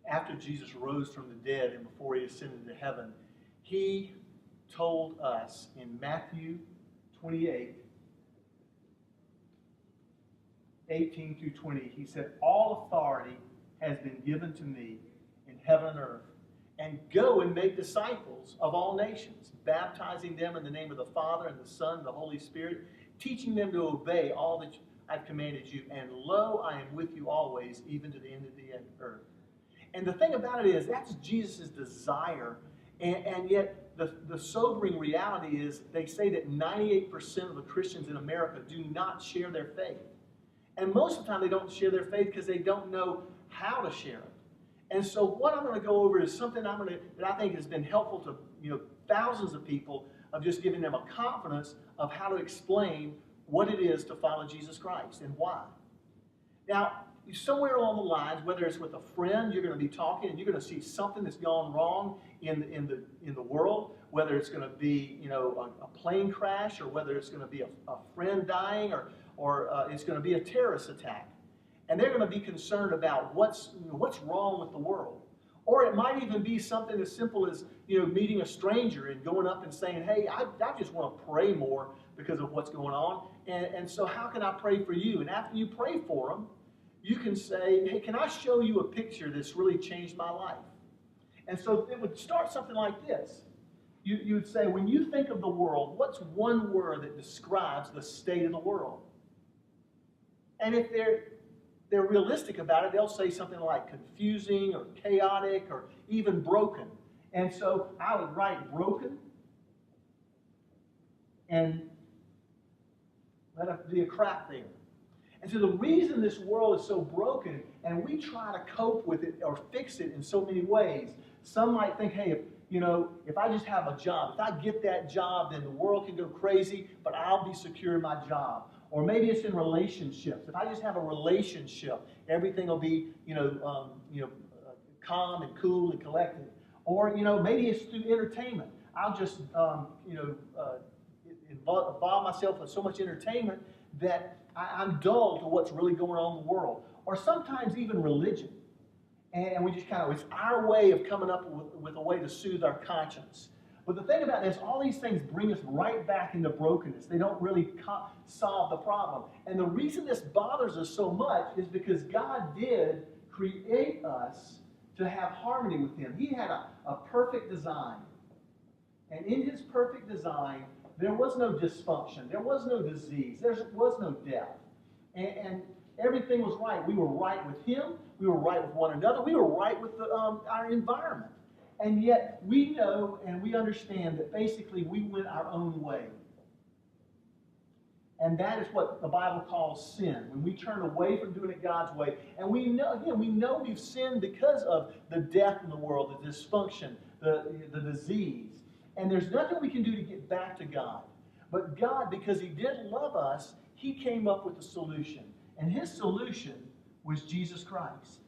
after Jesus rose from the dead and before he ascended to heaven, he told us in Matthew 28, 18 through 20, he said, all authority has been given to me in heaven and earth. And go and make disciples of all nations, baptizing them in the name of the Father and the Son and the Holy Spirit, teaching them to obey all that I've commanded you. And lo, I am with you always, even to the end of the earth. And the thing about it is, that's Jesus' desire. And yet, the sobering reality is, they say that 98% of the Christians in America do not share their faith. And most of the time, they don't share their faith because they don't know how to share it. And so what I'm going to go over is something that I think has been helpful to thousands of people, of just giving them a confidence of how to explain what it is to follow Jesus Christ and why. Now, somewhere along the lines, whether it's with a friend, you're going to be talking and you're going to see something that's gone wrong in the world, whether it's going to be a plane crash, or whether it's going to be a friend dying, or it's going to be a terrorist attack. And they're going to be concerned about what's wrong with the world. Or it might even be something as simple as meeting a stranger and going up and saying, hey, I just want to pray more because of what's going on. And so how can I pray for you? And after you pray for them, you can say, hey, can I show you a picture that's really changed my life? And so it would start something like this. You would say, when you think of the world, what's one word that describes the state of the world? And if they're realistic about it, they'll say something like confusing or chaotic or even broken. And so I would write broken, and let it be a crack there. And so the reason this world is so broken, and we try to cope with it or fix it in so many ways. Some might think, hey, if I just have a job, if I get that job, then the world can go crazy, but I'll be secure in my job. Or maybe it's in relationships. If I just have a relationship, everything will be, calm and cool and collected. Or, maybe it's through entertainment. I'll just, involve myself in so much entertainment that I'm dull to what's really going on in the world. Or sometimes even religion. And we just it's our way of coming up with a way to soothe our conscience. But the thing about this, all these things bring us right back into brokenness. They don't really solve the problem. And the reason this bothers us so much is because God did create us to have harmony with Him. He had a perfect design. And in His perfect design, there was no dysfunction. There was no disease. There was no death. And everything was right. We were right with Him. We were right with one another. We were right with our environment. And yet we know and we understand that basically we went our own way. And that is what the Bible calls sin. When we turn away from doing it God's way. And we know we've sinned because of the death in the world, the dysfunction, the disease. And there's nothing we can do to get back to God. But God, because He did love us, He came up with a solution. And His solution was Jesus Christ.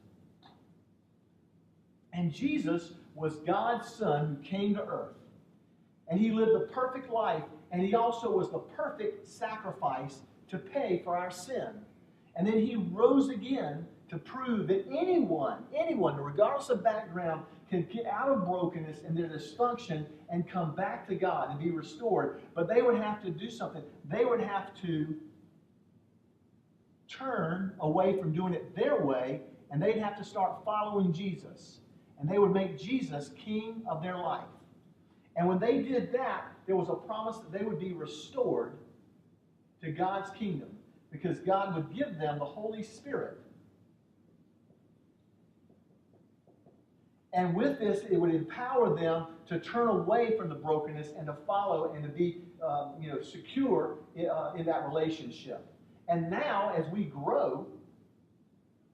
And Jesus was God's Son who came to earth. And He lived a perfect life, and He also was the perfect sacrifice to pay for our sin. And then He rose again to prove that anyone, regardless of background, can get out of brokenness and their dysfunction and come back to God and be restored. But they would have to do something. They would have to turn away from doing it their way, and they'd have to start following Jesus. And they would make Jesus king of their life. And when they did that, there was a promise that they would be restored to God's kingdom, because God would give them the Holy Spirit. And with this, it would empower them to turn away from the brokenness and to follow and to be secure in that relationship. And now, as we grow,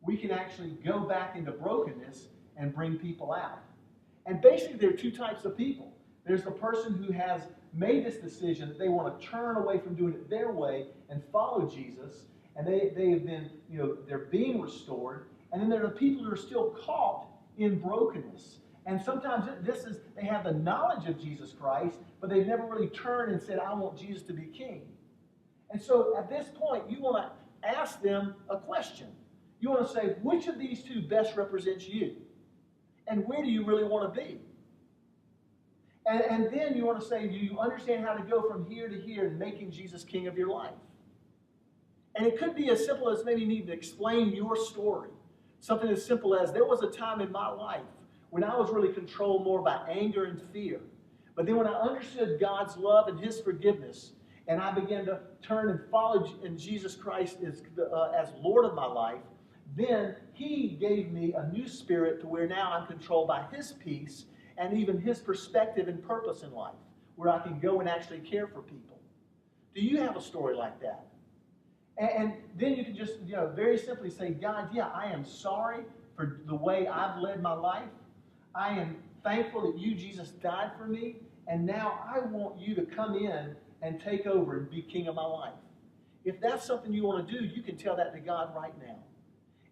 we can actually go back into brokenness and bring people out. And basically, there are two types of people. There's the person who has made this decision that they want to turn away from doing it their way and follow Jesus, and they have been, they're being restored. And then there are the people who are still caught in brokenness. And sometimes they have the knowledge of Jesus Christ, but they've never really turned and said, I want Jesus to be king. And so at this point, you want to ask them a question. You want to say, which of these two best represents you? And where do you really want to be? And then you want to say, do you understand how to go from here to here and making Jesus king of your life? And it could be as simple as maybe you need to explain your story. Something as simple as, there was a time in my life when I was really controlled more by anger and fear. But then when I understood God's love and His forgiveness, and I began to turn and follow in Jesus Christ as Lord of my life, then He gave me a new spirit to where now I'm controlled by His peace and even His perspective and purpose in life, where I can go and actually care for people. Do you have a story like that? And then you can just, very simply say, God, yeah, I am sorry for the way I've led my life. I am thankful that you, Jesus, died for me. And now I want you to come in and take over and be king of my life. If that's something you want to do, you can tell that to God right now.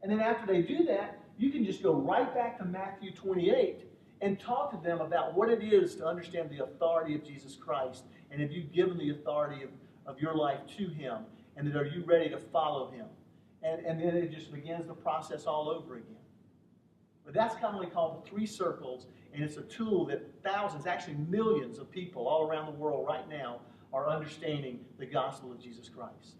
And then after they do that, you can just go right back to Matthew 28 and talk to them about what it is to understand the authority of Jesus Christ. And have you given the authority of your life to Him? And then are you ready to follow Him? And then it just begins the process all over again. But that's commonly called the 3 circles, and it's a tool that thousands, actually millions of people all around the world right now are understanding the gospel of Jesus Christ.